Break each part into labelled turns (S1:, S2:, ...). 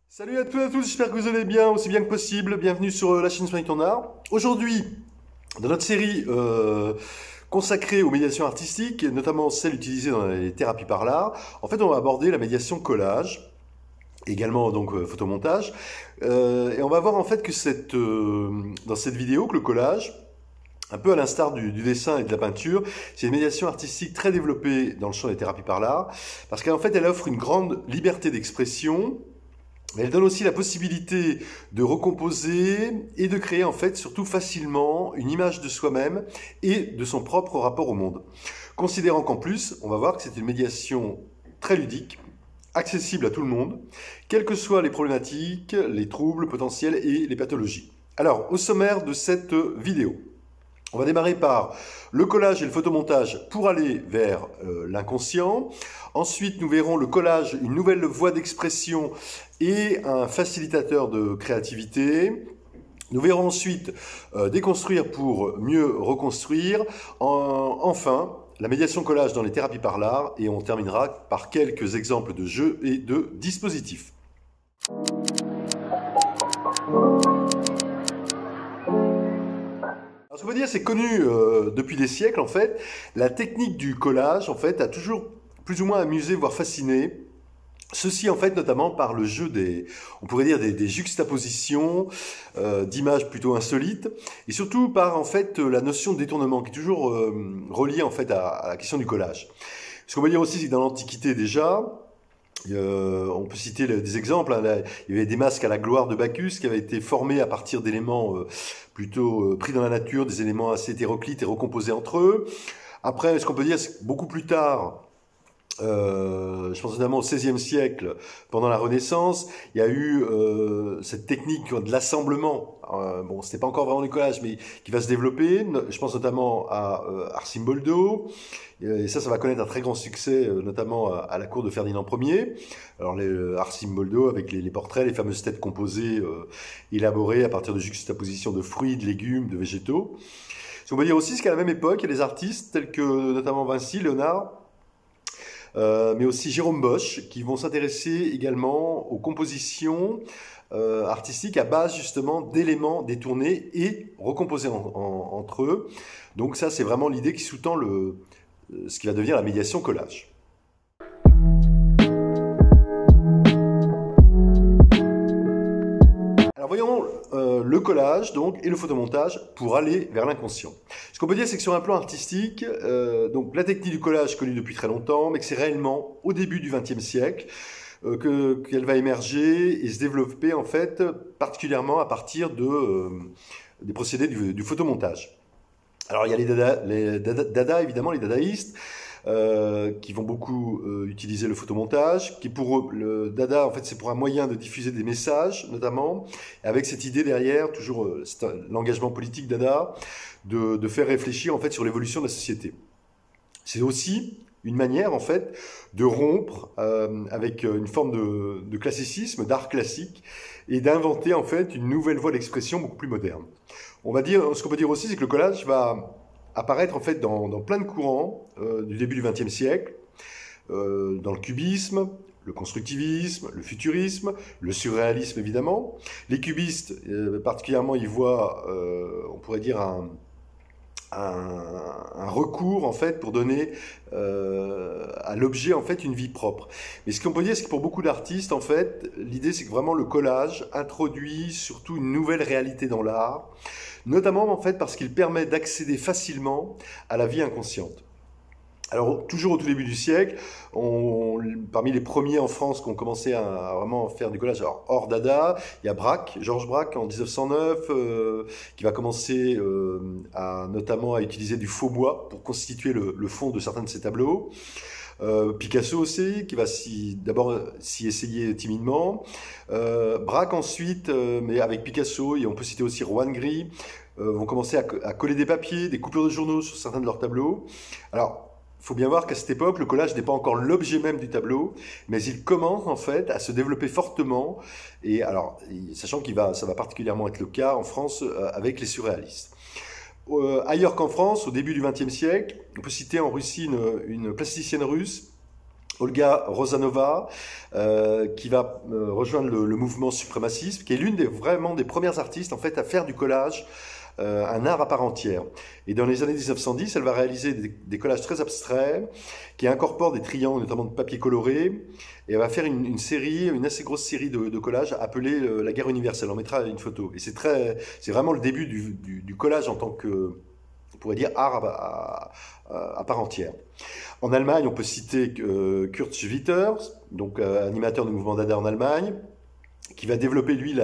S1: Salut à toutes et à tous, j'espère que vous allez bien, aussi bien que possible. Bienvenue sur la chaîne Soigne ton art. Aujourd'hui, dans notre série consacrée aux médiations artistiques, notamment celles utilisées dans les thérapies par l'art, en fait, on va aborder la médiation collage, également donc photomontage. Et on va voir en fait que dans cette vidéo, que le collage, un peu à l'instar du dessin et de la peinture, c'est une médiation artistique très développée dans le champ des thérapies par l'art, parce qu'en fait, elle offre une grande liberté d'expression. Elle donne aussi la possibilité de recomposer et de créer en fait surtout facilement une image de soi-même et de son propre rapport au monde. Considérant qu'en plus, on va voir que c'est une médiation très ludique, accessible à tout le monde, quelles que soient les problématiques, les troubles potentiels et les pathologies. Alors, au sommaire de cette vidéo, on va démarrer par le collage et le photomontage pour aller vers l'inconscient. Ensuite, nous verrons le collage, une nouvelle voie d'expression et un facilitateur de créativité. Nous verrons ensuite déconstruire pour mieux reconstruire. Enfin, la médiation collage dans les thérapies par l'art. Et on terminera par quelques exemples de jeux et de dispositifs. Ce qu'on peut dire, c'est connu depuis des siècles, en fait. La technique du collage, en fait, a toujours plus ou moins amusé, voire fasciné. Ceci, en fait, notamment par le jeu on pourrait dire des juxtapositions, d'images plutôt insolites, et surtout par, en fait, la notion de détournement, qui est toujours reliée, en fait, à la question du collage. Ce qu'on peut dire aussi, c'est que dans l'Antiquité, déjà, on peut citer des exemples. Hein. Là, il y avait des masques à la gloire de Bacchus qui avaient été formés à partir d'éléments plutôt pris dans la nature, des éléments assez hétéroclites et recomposés entre eux. Après, ce qu'on peut dire, c'est que beaucoup plus tard, je pense notamment au XVIe siècle, pendant la Renaissance, il y a eu cette technique de l'assemblement. Bon, c'était pas encore vraiment du collage, mais qui va se développer. Je pense notamment à Arcimboldo. Et ça va connaître un très grand succès, notamment à la cour de Ferdinand Ier. Alors, Arcimboldo, avec les portraits, les fameuses têtes composées, élaborées à partir de juxtapositions de fruits, de légumes, de végétaux. Ce qu'on peut dire aussi, c'est qu'à la même époque, il y a des artistes tels que notamment Vinci, Léonard, mais aussi Jérôme Bosch, qui vont s'intéresser également aux compositions artistiques à base justement d'éléments détournés et recomposés entre eux. Donc ça, c'est vraiment l'idée qui sous-tend ce qui va devenir la médiation collage. Alors voyons le collage donc, et le photomontage pour aller vers l'inconscient. Ce qu'on peut dire, c'est que sur un plan artistique, donc la technique du collage connue depuis très longtemps, mais que c'est réellement au début du XXe siècle qu'elle va émerger et se développer en fait particulièrement à partir des procédés du photomontage. Alors il y a les dada évidemment, les dadaïstes, qui vont beaucoup utiliser le photomontage, qui pour eux, le dada, en fait, c'est pour un moyen de diffuser des messages, notamment, avec cette idée derrière, toujours l'engagement politique dada, de faire réfléchir, en fait, sur l'évolution de la société. C'est aussi une manière, en fait, de rompre avec une forme de classicisme, d'art classique, et d'inventer, en fait, une nouvelle voie d'expression beaucoup plus moderne. Ce qu'on peut dire aussi, c'est que le collage va apparaître en fait dans plein de courants du début du XXe siècle, dans le cubisme, le constructivisme, le futurisme, le surréalisme évidemment. Les cubistes, particulièrement, ils voient, on pourrait dire, un recours en fait pour donner à l'objet en fait une vie propre. Mais ce qu'on peut dire, c'est que pour beaucoup d'artistes, en fait, l'idée c'est que vraiment le collage introduit surtout une nouvelle réalité dans l'art, notamment en fait parce qu'il permet d'accéder facilement à la vie inconsciente. Alors, toujours au tout début du siècle, parmi les premiers en France qui ont commencé à vraiment faire du collage, alors hors Dada, il y a Braque, Georges Braque en 1909, qui va commencer notamment à utiliser du faux bois pour constituer le fond de certains de ses tableaux. Picasso aussi, qui va d'abord s'y essayer timidement. Braque ensuite, mais avec Picasso, et on peut citer aussi Juan Gris, vont commencer à coller des papiers, des coupures de journaux sur certains de leurs tableaux. Alors, il faut bien voir qu'à cette époque, le collage n'est pas encore l'objet même du tableau, mais il commence en fait à se développer fortement, et alors, sachant ça va particulièrement être le cas en France avec les surréalistes. Ailleurs qu'en France, au début du XXe siècle, on peut citer en Russie une plasticienne russe Olga Rosanova, qui va rejoindre le mouvement suprémaciste, qui est l'une vraiment des premières artistes en fait à faire du collage un art à part entière. Et dans les années 1910, elle va réaliser des collages très abstraits qui incorporent des triangles, notamment de papier coloré. Et elle va faire une série, une assez grosse série de collages appelée La guerre universelle. On mettra une photo. Et c'est vraiment le début du collage en tant que, on pourrait dire, art à part entière. En Allemagne, on peut citer Kurt Schwitters, donc animateur du mouvement Dada en Allemagne, qui va développer lui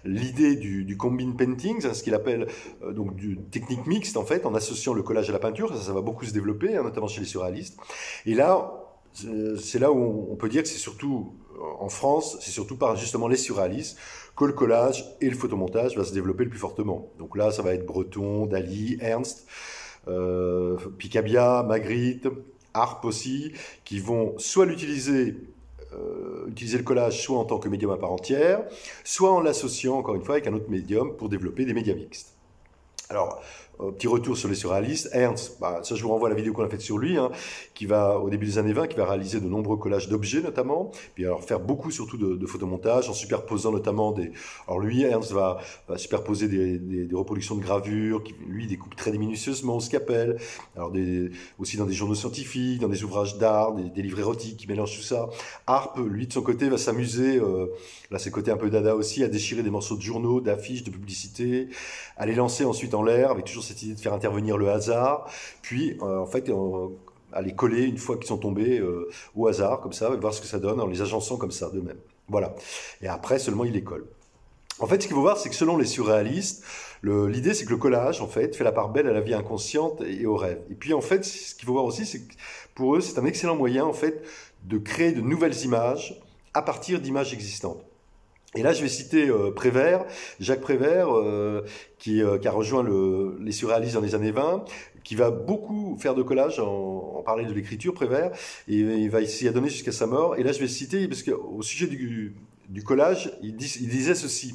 S1: l'idée du combine painting, ce qu'il appelle donc du technique mixte en fait, en associant le collage à la peinture. Ça va beaucoup se développer, hein, notamment chez les surréalistes. Et là, c'est là où on peut dire que c'est surtout en France, c'est surtout par justement les surréalistes que le collage et le photomontage va se développer le plus fortement. Donc là, ça va être Breton, Dali, Ernst, Picabia, Magritte, Arp aussi, qui vont soit utiliser le collage soit en tant que médium à part entière, soit en l'associant encore une fois avec un autre médium pour développer des médias mixtes. Alors, petit retour sur les surréalistes. Ernst, ça je vous renvoie à la vidéo qu'on a faite sur lui, hein, qui va, au début des années 20, qui va réaliser de nombreux collages d'objets notamment, puis alors faire beaucoup surtout de photomontage, en superposant notamment des... Alors lui, Ernst va superposer des reproductions de gravures, qui lui découpe très minutieusement au scalpel, alors aussi dans des journaux scientifiques, dans des ouvrages d'art, des livres érotiques, qui mélangent tout ça. Harp, lui de son côté, va s'amuser, là c'est côté un peu dada aussi, à déchirer des morceaux de journaux, d'affiches, de publicités, à les lancer ensuite en l'air, avec toujours cette idée de faire intervenir le hasard, puis en fait à les coller une fois qu'ils sont tombés au hasard, comme ça, et voir ce que ça donne en les agençant comme ça d'eux-mêmes. Voilà. Et après seulement ils les collent. En fait, ce qu'il faut voir, c'est que selon les surréalistes, l'idée c'est que le collage, en fait, fait la part belle à la vie inconsciente et au rêve. Et puis en fait, ce qu'il faut voir aussi, c'est que pour eux, c'est un excellent moyen, en fait, de créer de nouvelles images à partir d'images existantes. Et là, je vais citer Prévert, Jacques Prévert, qui a rejoint les surréalistes dans les années 20, qui va beaucoup faire de collage, en parler de l'écriture, Prévert, et il va s'y adonner jusqu'à sa mort. Et là, je vais le citer, parce qu'au sujet du collage, il disait ceci.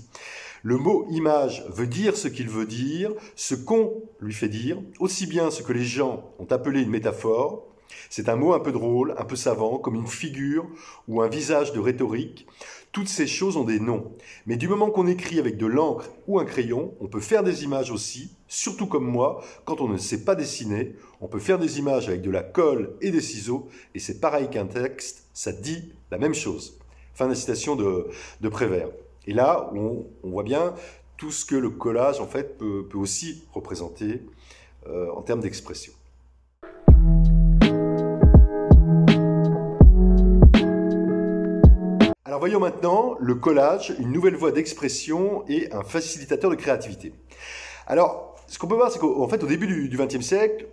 S1: Le mot image veut dire ce qu'il veut dire, ce qu'on lui fait dire, aussi bien ce que les gens ont appelé une métaphore. C'est un mot un peu drôle, un peu savant, comme une figure ou un visage de rhétorique. Toutes ces choses ont des noms. Mais du moment qu'on écrit avec de l'encre ou un crayon, on peut faire des images aussi, surtout comme moi, quand on ne sait pas dessiner. On peut faire des images avec de la colle et des ciseaux, et c'est pareil qu'un texte, ça dit la même chose. Fin de la citation de Prévert. Et là, on voit bien tout ce que le collage, en fait, peut aussi représenter en termes d'expression. Alors voyons maintenant le collage, une nouvelle voie d'expression et un facilitateur de créativité. Alors, ce qu'on peut voir, c'est qu'en fait, au début du XXe siècle,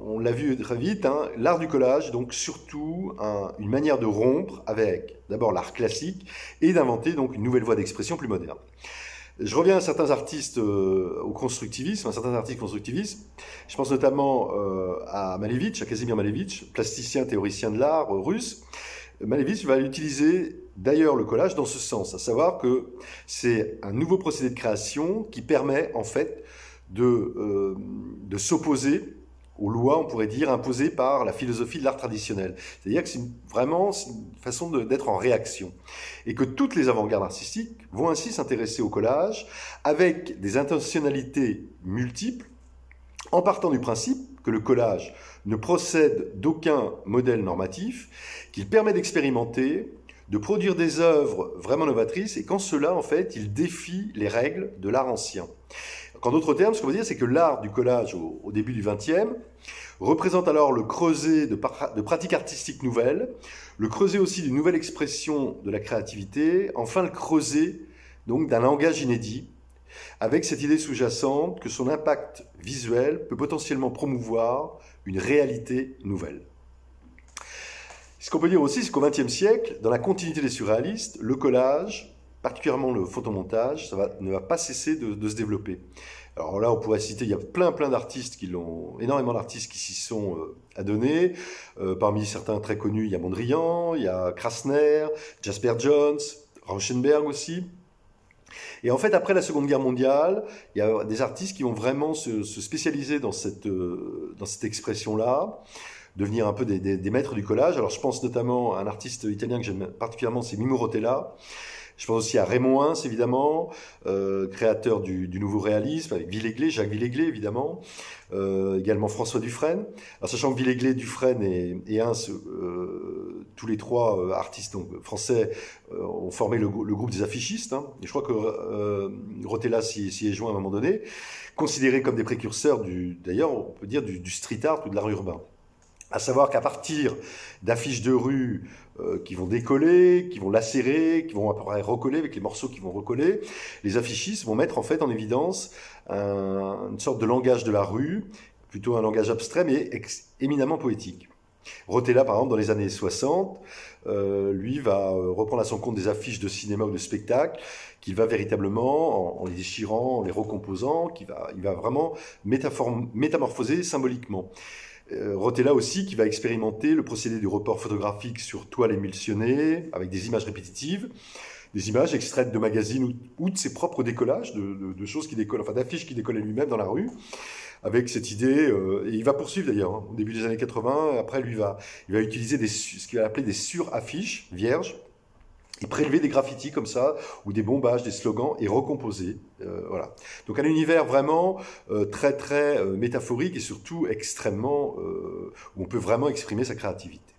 S1: on l'a vu très vite, hein, l'art du collage, donc surtout une manière de rompre avec d'abord l'art classique et d'inventer donc une nouvelle voie d'expression plus moderne. Je reviens à certains artistes au constructivisme, à certains artistes constructivistes. Je pense notamment à Malevich, à Kazimir Malevich, plasticien, théoricien de l'art russe. Malevich va utiliser d'ailleurs le collage dans ce sens, à savoir que c'est un nouveau procédé de création qui permet en fait de s'opposer aux lois, on pourrait dire, imposées par la philosophie de l'art traditionnel. C'est-à-dire que c'est vraiment une façon d'être en réaction. Et que toutes les avant-gardes artistiques vont ainsi s'intéresser au collage avec des intentionnalités multiples, en partant du principe que le collage ne procède d'aucun modèle normatif, qu'il permet d'expérimenter, de produire des œuvres vraiment novatrices, et qu'en cela, en fait, il défie les règles de l'art ancien. En d'autres termes, ce qu'on veut dire, c'est que l'art du collage au début du XXe représente alors le creuset de pratiques artistiques nouvelles, le creuset aussi d'une nouvelle expression de la créativité, enfin le creuset donc d'un langage inédit, avec cette idée sous-jacente que son impact visuel peut potentiellement promouvoir une réalité nouvelle. Ce qu'on peut dire aussi, c'est qu'au XXe siècle, dans la continuité des surréalistes, le collage, particulièrement le photomontage, ne va pas cesser de se développer. Alors là, on pourrait citer, il y a plein d'artistes énormément d'artistes qui s'y sont adonnés. Parmi certains très connus, il y a Mondrian, il y a Krasner, Jasper Johns, Rauschenberg aussi. Et en fait, après la Seconde Guerre mondiale, il y a des artistes qui vont vraiment se spécialiser dans cette expression-là. devenir un peu des maîtres du collage. Alors je pense notamment à un artiste italien que j'aime particulièrement, c'est Mimo Rotella. Je pense aussi à Raymond Hins, évidemment, créateur du nouveau réalisme, avec Villègle, Jacques Villègle, évidemment. Également François Dufresne. Alors, sachant que Villègle, Dufresne et Hins, tous les trois artistes donc, français, ont formé le groupe des affichistes. Hein. Et je crois que Rotella s'y est joint à un moment donné, considérés comme des précurseurs, d'ailleurs, on peut dire, du street art ou de l'art urbain. À savoir qu'à partir d'affiches de rue qui vont décoller, qui vont lacérer, qui vont après recoller avec les morceaux qui vont recoller, les affichistes vont mettre en fait en évidence une sorte de langage de la rue, plutôt un langage abstrait mais éminemment poétique. Rotella, par exemple, dans les années 60, lui va reprendre à son compte des affiches de cinéma ou de spectacle qu'il va véritablement, en les déchirant, en les recomposant, il va vraiment métamorphoser symboliquement. Rotella aussi qui va expérimenter le procédé du report photographique sur toile émulsionnée avec des images répétitives, des images extraites de magazines ou de ses propres décollages, de choses qui décollent, enfin d'affiches qu'il décollait lui-même dans la rue, avec cette idée, et il va poursuivre d'ailleurs, hein, au début des années 80, après lui il va utiliser ce qu'il va appeler des sur-affiches vierges, et prélever des graffitis comme ça, ou des bombages, des slogans, et recomposer. Voilà. Donc un univers vraiment très très métaphorique et surtout extrêmement, où on peut vraiment exprimer sa créativité.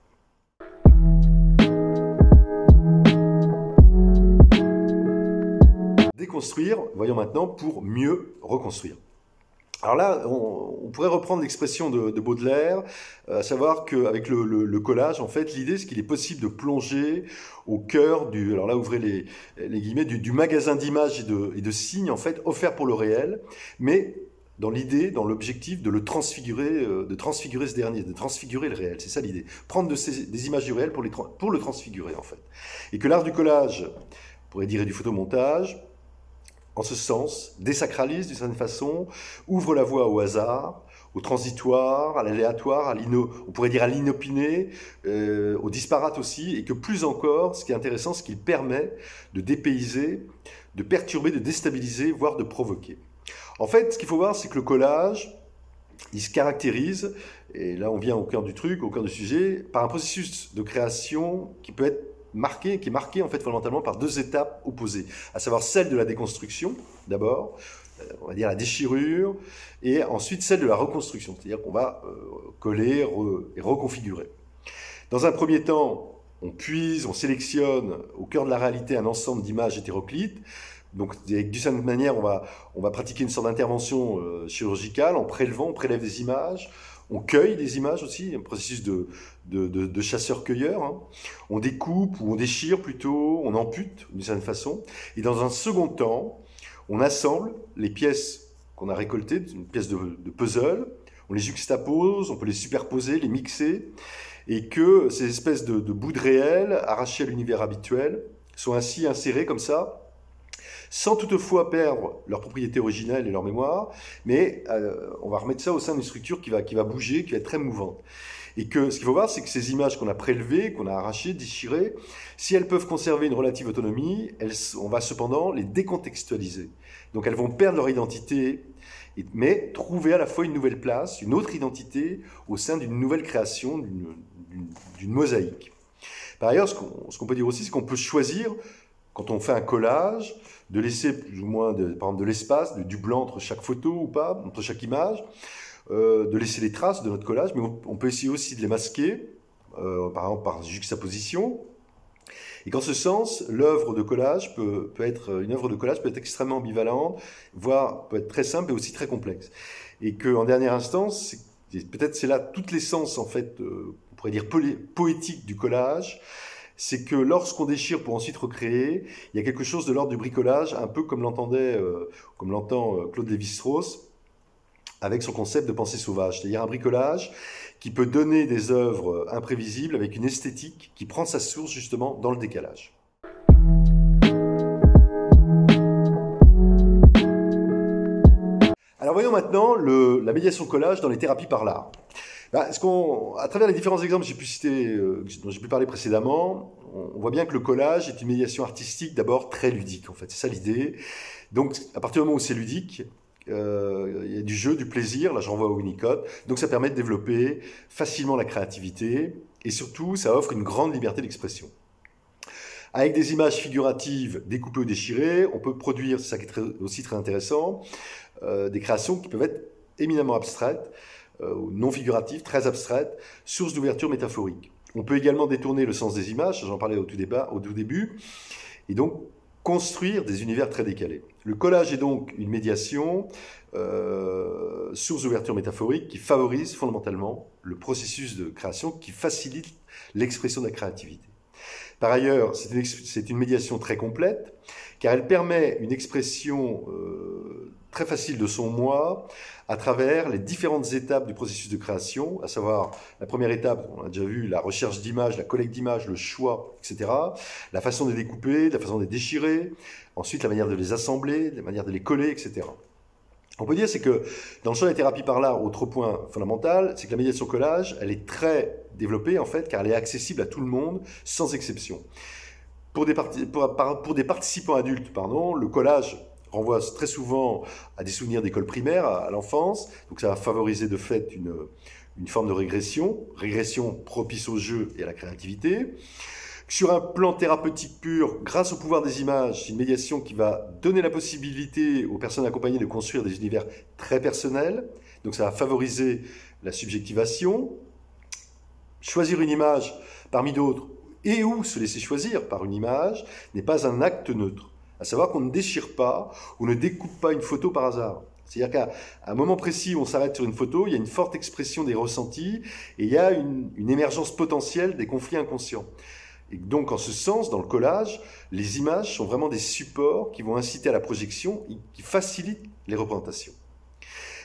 S1: Déconstruire, voyons maintenant, pour mieux reconstruire. Alors là, on pourrait reprendre l'expression de Baudelaire, à savoir qu'avec le collage, en fait, l'idée, c'est qu'il est possible de plonger au cœur alors là, ouvrez les guillemets, du magasin d'images et de signes, en fait, offerts pour le réel, mais dans l'idée, dans l'objectif de le transfigurer, ce dernier, de transfigurer le réel. C'est ça l'idée. Prendre des images du réel pour le transfigurer, en fait. Et que l'art du collage, on pourrait dire, et du photomontage, en ce sens, désacralise d'une certaine façon, ouvre la voie au hasard, au transitoire, à l'aléatoire, on pourrait dire à l'inopiné, au disparate aussi, et que plus encore, ce qui est intéressant, c'est qu'il permet de dépayser, de perturber, de déstabiliser, voire de provoquer. En fait, ce qu'il faut voir, c'est que le collage, il se caractérise, et là on vient au cœur du truc, au cœur du sujet, par un processus de création qui est marqué en fait fondamentalement par deux étapes opposées, à savoir celle de la déconstruction, d'abord, on va dire la déchirure, et ensuite celle de la reconstruction, c'est-à-dire qu'on va coller et reconfigurer. Dans un premier temps, on puise, on sélectionne au cœur de la réalité un ensemble d'images hétéroclites. Donc, d'une certaine manière, on va pratiquer une sorte d'intervention chirurgicale en prélevant, on prélève des images. On cueille des images aussi, un processus de chasseur-cueilleur. Hein. On découpe ou on déchire plutôt, on ampute d'une certaine façon. Et dans un second temps, on assemble les pièces qu'on a récoltées, une pièce de puzzle, on les juxtapose, on peut les superposer, les mixer, et que ces espèces de bouts de réel arrachés à l'univers habituel sont ainsi insérés comme ça, sans toutefois perdre leur propriété originelle et leur mémoire, mais on va remettre ça au sein d'une structure qui va bouger, qui va être très mouvante. Et que ce qu'il faut voir, c'est que ces images qu'on a prélevées, qu'on a arrachées, déchirées, si elles peuvent conserver une relative autonomie, on va cependant les décontextualiser. Donc elles vont perdre leur identité, mais trouver à la fois une nouvelle place, une autre identité au sein d'une nouvelle création, d'une mosaïque. Par ailleurs, ce qu'on peut dire aussi, c'est qu'on peut choisir, quand on fait un collage, de laisser plus ou moins, par exemple, de l'espace, du blanc entre chaque photo ou pas, entre chaque image, de laisser les traces de notre collage, mais on peut essayer aussi de les masquer, par exemple par juxtaposition. Et qu'en ce sens, l'œuvre de collage une œuvre de collage peut être extrêmement ambivalente, voire peut être très simple et aussi très complexe. Et qu'en dernière instance, peut-être c'est là toute l'essence, en fait, on pourrait dire poétique du collage, c'est que lorsqu'on déchire pour ensuite recréer, il y a quelque chose de l'ordre du bricolage, un peu comme l'entend Claude Lévi-Strauss avec son concept de pensée sauvage, c'est-à-dire un bricolage qui peut donner des œuvres imprévisibles avec une esthétique qui prend sa source justement dans le décalage. Alors voyons maintenant la médiation collage dans les thérapies par l'art. À travers les différents exemples que j'ai pu citer, dont j'ai pu parler précédemment, on voit bien que le collage est une médiation artistique d'abord très ludique, en fait. C'est ça l'idée. Donc, à partir du moment où c'est ludique, il y a du jeu, du plaisir, là je renvoie au Winnicott, donc ça permet de développer facilement la créativité, et surtout ça offre une grande liberté d'expression. Avec des images figuratives découpées ou déchirées, on peut produire, c'est ça qui est aussi très intéressant, des créations qui peuvent être éminemment abstraites, non figuratives, très abstraites, source d'ouverture métaphorique. On peut également détourner le sens des images, j'en parlais au tout début, et donc construire des univers très décalés. Le collage est donc une médiation, source d'ouverture métaphorique qui favorise fondamentalement le processus de création, qui facilite l'expression de la créativité. Par ailleurs, c'est une médiation très complète, car elle permet une expression très facile de son moi à travers les différentes étapes du processus de création, à savoir la première étape, on a déjà vu, la recherche d'images, la collecte d'images, le choix, etc. La façon de les découper, la façon de les déchirer, ensuite la manière de les assembler, la manière de les coller, etc. On peut dire c'est que dans le champ des thérapies par l'art, autre point fondamental, c'est que la médiation collage, elle est très développée en fait, car elle est accessible à tout le monde, sans exception. Pour des participants adultes, le collage renvoie très souvent à des souvenirs d'école primaire, à l'enfance, donc ça va favoriser de fait une forme de régression propice au jeu et à la créativité. Sur un plan thérapeutique pur, grâce au pouvoir des images, c'est une médiation qui va donner la possibilité aux personnes accompagnées de construire des univers très personnels. Donc ça va favoriser la subjectivation. Choisir une image parmi d'autres et ou se laisser choisir par une image n'est pas un acte neutre. À savoir qu'on ne déchire pas ou ne découpe pas une photo par hasard. C'est-à-dire qu'à un moment précis où on s'arrête sur une photo, il y a une forte expression des ressentis et il y a une émergence potentielle des conflits inconscients. Et donc, en ce sens, dans le collage, les images sont vraiment des supports qui vont inciter à la projection et qui facilitent les représentations.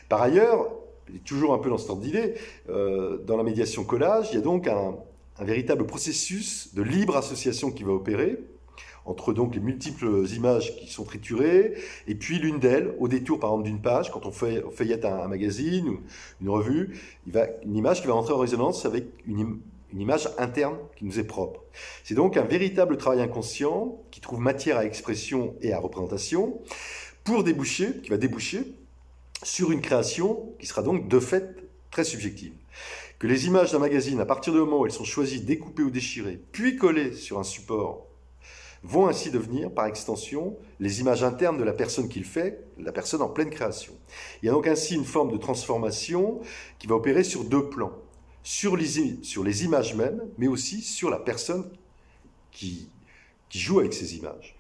S1: Par ailleurs, et toujours un peu dans ce ordre d'idée, dans la médiation collage, il y a donc un véritable processus de libre association qui va opérer entre donc les multiples images qui sont triturées, et puis l'une d'elles, au détour par exemple d'une page, quand on feuillette un magazine ou une revue, une image qui va entrer en résonance avec une image interne qui nous est propre. C'est donc un véritable travail inconscient qui trouve matière à expression et à représentation qui va déboucher sur une création qui sera donc de fait très subjective. Que les images d'un magazine, à partir du moment où elles sont choisies, découpées ou déchirées, puis collées sur un support, vont ainsi devenir, par extension, les images internes de la personne qui le fait, la personne en pleine création. Il y a donc ainsi une forme de transformation qui va opérer sur deux plans. Sur les images mêmes, mais aussi sur la personne qui joue avec ces images.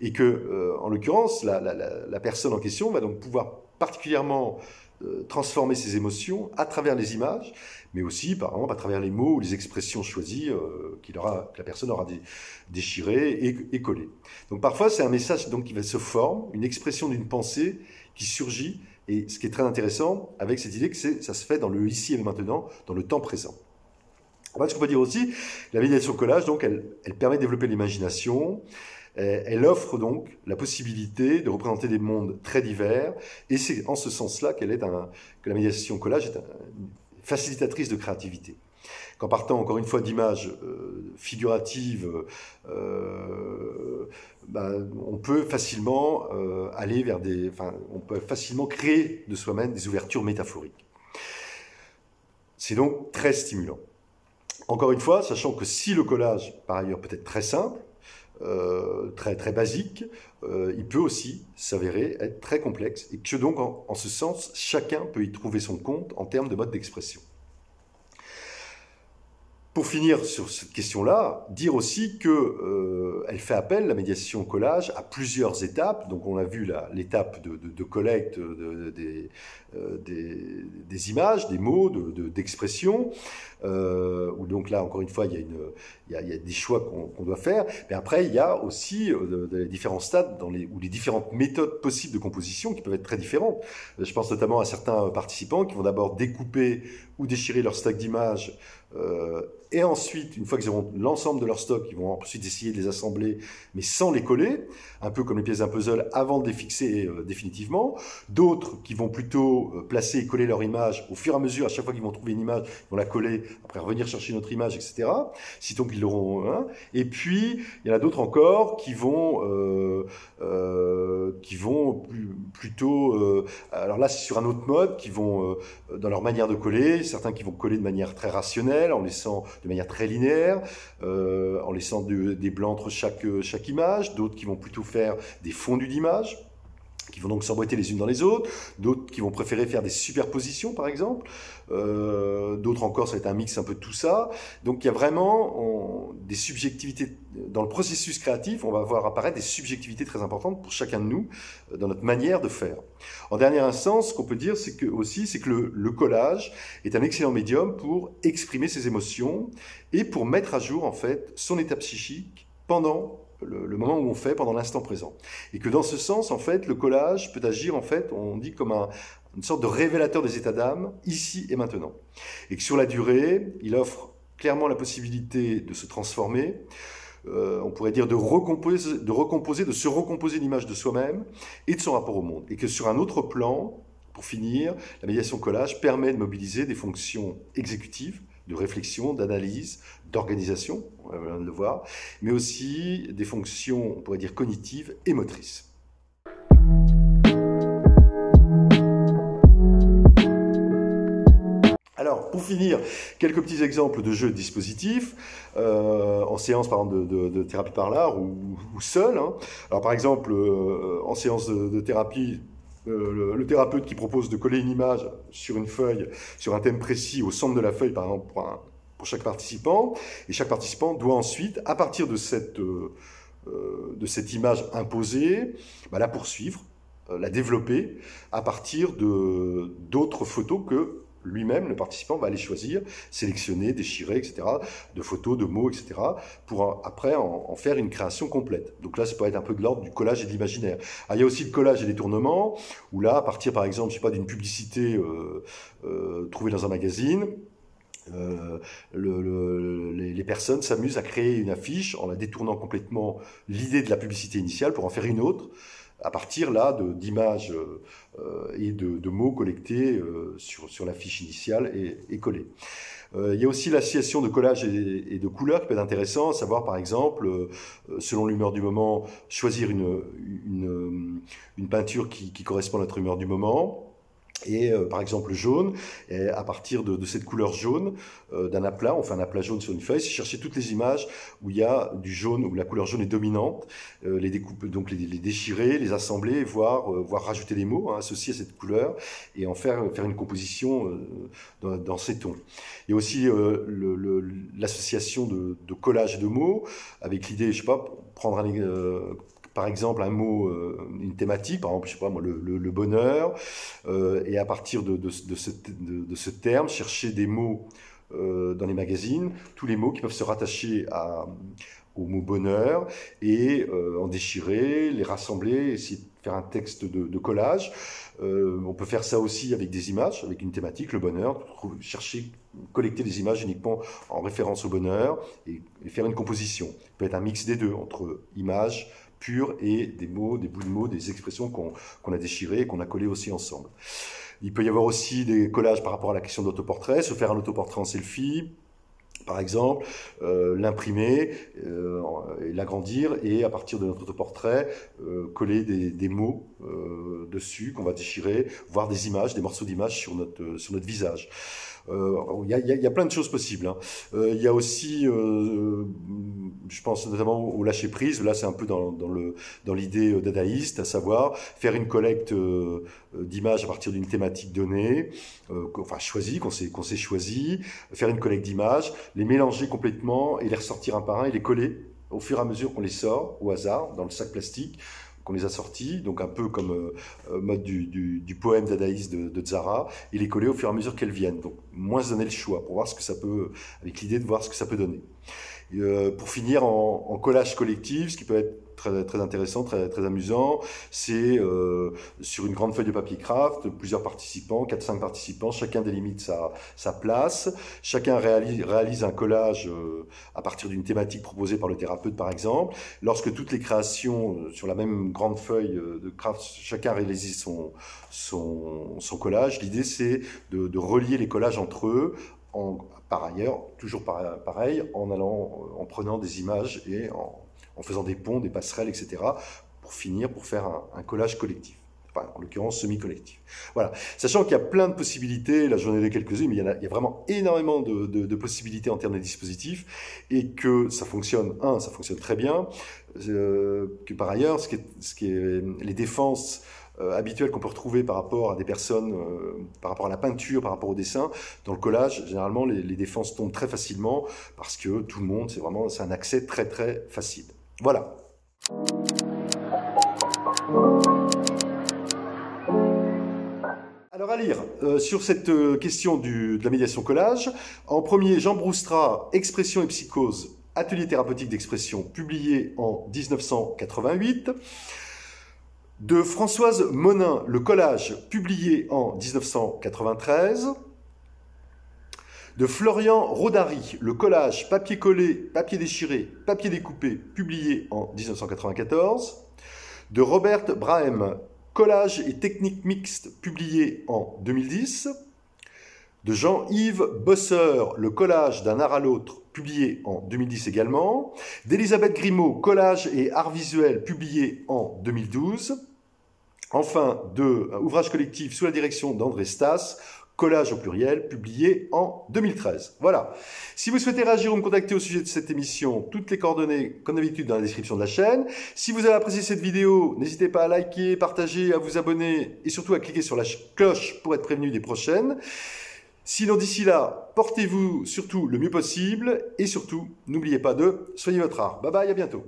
S1: Et que, en l'occurrence, la personne en question va donc pouvoir particulièrement transformer ses émotions à travers les images, mais aussi, par exemple, à travers les mots ou les expressions choisies que la personne aura déchirées et collées. Donc parfois, c'est un message donc, qui se forme, une expression d'une pensée qui surgit, et ce qui est très intéressant avec cette idée que ça se fait dans le ici et le maintenant, dans le temps présent. En fait, ce qu'on peut dire aussi, la médiation collage, donc, elle permet de développer l'imagination, elle offre donc la possibilité de représenter des mondes très divers, et c'est en ce sens-là que la médiation collage est facilitatrice de créativité. Qu'en partant encore une fois d'images figuratives, on peut facilement on peut facilement créer de soi-même des ouvertures métaphoriques. C'est donc très stimulant. Encore une fois, sachant que si le collage, par ailleurs, peut être très simple, très, très basique, il peut aussi s'avérer être très complexe, et que donc, en ce sens, chacun peut y trouver son compte en termes de mode d'expression. Pour finir sur cette question-là, dire aussi qu'elle fait appel, la médiation collage, à plusieurs étapes. Donc on a vu l'étape de collecte des images, des mots, d'expression, où donc là, encore une fois, il y a des choix qu'on doit faire. Mais après, il y a aussi les différents stades ou les différentes méthodes possibles de composition qui peuvent être très différentes. Je pense notamment à certains participants qui vont d'abord découper ou déchirer leur stock d'images, et ensuite, une fois qu'ils auront l'ensemble de leur stock, ils vont ensuite essayer de les assembler, mais sans les coller, un peu comme les pièces d'un puzzle, avant de les fixer définitivement. D'autres qui vont plutôt placer et coller leur image au fur et à mesure, à chaque fois qu'ils vont trouver une image, ils vont la coller, après revenir chercher une autre image, etc. Si donc ils l'auront un. Et puis, il y en a d'autres encore qui vont plutôt, alors là c'est sur un autre mode, qui vont, dans leur manière de coller, certains qui vont coller de manière très rationnelle, en laissant de manière très linéaire, en laissant des blancs entre chaque image, d'autres qui vont plutôt faire des fondus d'images, qui vont donc s'emboîter les unes dans les autres, d'autres qui vont préférer faire des superpositions par exemple, d'autres encore ça va être un mix un peu de tout ça. Donc il y a vraiment des subjectivités, dans le processus créatif on va voir apparaître des subjectivités très importantes pour chacun de nous, dans notre manière de faire. En dernière instance, ce qu'on peut dire c'est que le collage est un excellent médium pour exprimer ses émotions et pour mettre à jour en fait son état psychique pendant le moment où on fait, pendant l'instant présent. Et que dans ce sens, en fait, le collage peut agir, en fait, on dit comme une sorte de révélateur des états d'âme, ici et maintenant. Et que sur la durée, il offre clairement la possibilité de se transformer, on pourrait dire de se recomposer l'image de soi-même et de son rapport au monde. Et que sur un autre plan, pour finir, la médiation collage permet de mobiliser des fonctions exécutives, de réflexion, d'analyse, d'organisation, on vient de le voir, mais aussi des fonctions, on pourrait dire, cognitives et motrices. Alors, pour finir, quelques petits exemples de jeux de dispositifs, en séance par exemple de thérapie par l'art ou seul. Hein. Alors par exemple, en séance de thérapie, le thérapeute qui propose de coller une image sur une feuille, sur un thème précis, au centre de la feuille, par exemple, pour chaque participant. Et chaque participant doit ensuite, à partir de cette image imposée, la poursuivre, la développer à partir d'autres photos que lui-même, le participant, va aller choisir, sélectionner, déchirer, etc., de photos, de mots, etc., pour après en faire une création complète. Donc là, ça peut être un peu de l'ordre du collage et de l'imaginaire. Il y a aussi le collage et les tournements, où là, à partir, par exemple, je sais pas, d'une publicité trouvée dans un magazine, les personnes s'amusent à créer une affiche en la détournant complètement l'idée de la publicité initiale pour en faire une autre, à partir là d'images et de mots collectés sur la fiche initiale et collés. Il y a aussi l'association de collage et de couleurs qui peut être intéressant, à savoir par exemple, selon l'humeur du moment, choisir une peinture qui correspond à notre humeur du moment. Et par exemple jaune, et à partir de cette couleur jaune, d'un aplat, on fait un aplat jaune sur une feuille, c'est chercher toutes les images où il y a du jaune, où la couleur jaune est dominante, les découper, donc les déchirer, les assembler, voire rajouter des mots associés à cette couleur, et en faire une composition dans ces tons. Il y a aussi l'association de collage de mots, avec l'idée, je sais pas, prendre par exemple un mot, une thématique, par exemple, je sais pas moi, le bonheur, et à partir de ce terme, chercher des mots dans les magazines, tous les mots qui peuvent se rattacher au mot bonheur, et en déchirer, les rassembler, essayer de faire un texte de collage. On peut faire ça aussi avec des images, avec une thématique, le bonheur, collecter des images uniquement en référence au bonheur, et faire une composition. Ça peut être un mix des deux, entre images pure et des mots, des bouts de mots, des expressions qu'on a déchirées et qu'on a collées aussi ensemble. Il peut y avoir aussi des collages par rapport à la question d'autoportrait, se faire un autoportrait en selfie, par exemple, l'imprimer, l'agrandir et à partir de notre autoportrait, coller des mots dessus qu'on va déchirer, voire des images, des morceaux d'images sur notre visage. Il y a plein de choses possibles. Hein. Il y a aussi, je pense notamment au lâcher prise. Là, c'est un peu dans l'idée dadaïste, à savoir faire une collecte d'images à partir d'une thématique donnée, choisie, qu'on s'est choisi, faire une collecte d'images, les mélanger complètement et les ressortir un par un et les coller au fur et à mesure qu'on les sort au hasard dans le sac plastique qu'on les a sortis, donc un peu comme mode du poème dadaïste de Tzara, et les coller au fur et à mesure qu'elles viennent. Donc moins se donner le choix pour voir ce que ça peut, avec l'idée de voir ce que ça peut donner. Pour finir en collage collectif, ce qui peut être très intéressant, très amusant, c'est sur une grande feuille de papier craft, plusieurs participants, 4-5 participants, chacun délimite sa place, chacun réalise un collage à partir d'une thématique proposée par le thérapeute par exemple. Lorsque toutes les créations sur la même grande feuille de craft, chacun réalise son collage, l'idée c'est de relier les collages entre eux, par ailleurs, toujours pareil, en prenant des images et en faisant des ponts, des passerelles, etc., pour finir, pour faire un collage collectif. Enfin, en l'occurrence semi-collectif. Voilà. Sachant qu'il y a plein de possibilités, là j'en ai donné quelques-unes, mais il y a vraiment énormément de possibilités en termes de dispositifs, et que ça fonctionne, ça fonctionne très bien, que par ailleurs, ce qui est les défenses habituelles qu'on peut retrouver par rapport à des personnes, par rapport à la peinture, par rapport au dessin, dans le collage, généralement les défenses tombent très facilement, parce que tout le monde, c'est un accès très très facile. Voilà. Alors à lire sur cette question de la médiation collage, en premier, Jean Broustra, Expression et psychose, atelier thérapeutique d'expression, publié en 1988. De Françoise Monin, Le collage, publié en 1993. De Florian Rodari, Le collage, papier collé, papier déchiré, papier découpé, publié en 1994. De Robert Brahem, Collage et techniques mixtes, publié en 2010. De Jean-Yves Bosseur, Le collage d'un art à l'autre, publié en 2010 également. D'Elisabeth Grimaud, Collage et art visuel, publié en 2012. Enfin, de Ouvrage collectif sous la direction d'André Stas, Collage au pluriel, publié en 2013. Voilà. Si vous souhaitez réagir ou me contacter au sujet de cette émission, toutes les coordonnées, comme d'habitude, dans la description de la chaîne. Si vous avez apprécié cette vidéo, n'hésitez pas à liker, partager, à vous abonner et surtout à cliquer sur la cloche pour être prévenu des prochaines. Sinon, d'ici là, portez-vous surtout le mieux possible et surtout, n'oubliez pas de soigner votre art. Bye bye, à bientôt.